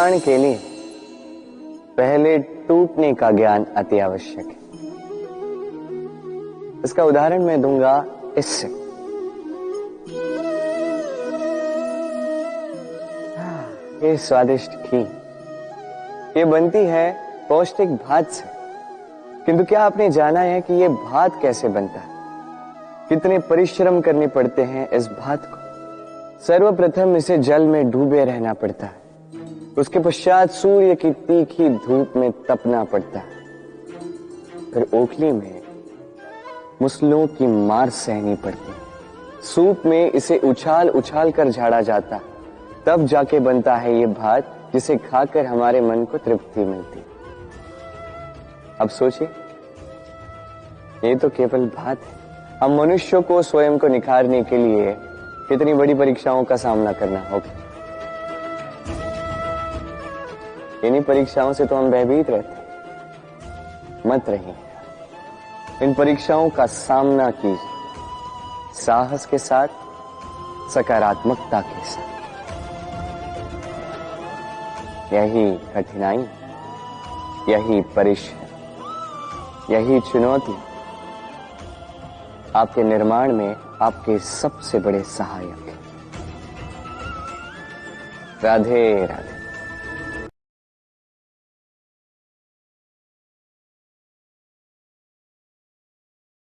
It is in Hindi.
निर्माण के लिए पहले टूटने का ज्ञान अति आवश्यक है। इसका उदाहरण मैं दूंगा इससे। ये स्वादिष्ट खीर ये बनती है पौष्टिक भात से, किंतु क्या आपने जाना है कि ये भात कैसे बनता है? कितने परिश्रम करने पड़ते हैं इस भात को। सर्वप्रथम इसे जल में डूबे रहना पड़ता है, उसके पश्चात सूर्य की तीखी धूप में तपना पड़ता है, फिर ओखली में मुसलों की मार सहनी पड़ती है, सूप में इसे उछाल उछाल कर झाड़ा जाता है, तब जाके बनता है ये भात जिसे खाकर हमारे मन को तृप्ति मिलती। अब सोचिए, ये तो केवल भात है। हम मनुष्यों को स्वयं को निखारने के लिए कितनी बड़ी परीक्षाओं का सामना करना होगा। इन्हीं परीक्षाओं से तो हम भयभीत रहते। मत रहिए, इन परीक्षाओं का सामना कीजिए साहस के साथ, सकारात्मकता के साथ। यही कठिनाई, यही परिश्रम, यही चुनौती आपके निर्माण में आपके सबसे बड़े सहायक हैं। राधे राधे।